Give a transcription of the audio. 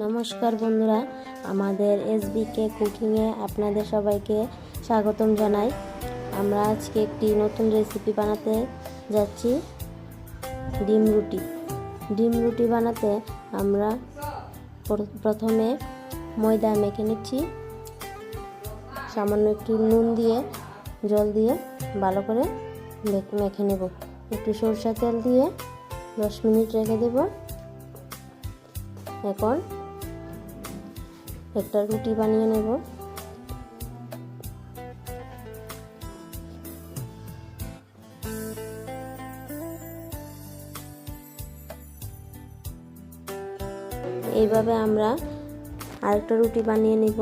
নমস্কার বন্ধুরা, আমাদের এসবিকে কুকিংয়ে আপনাদের সবাইকে স্বাগতম জানাই। আমরা আজকে একটি নতুন রেসিপি বানাতে যাচ্ছি, ডিম রুটি বানাতে আমরা প্রথমে ময়দা মেখে নিচ্ছি। সামান্য একটু নুন দিয়ে জল দিয়ে ভালো করে মেখে নেব। একটু সরষের তেল দিয়ে 10 মিনিট রেখে দেব। এখন একটা রুটি বানিয়ে নেব। এইভাবে আমরা আরেকটা রুটি বানিয়ে নিব।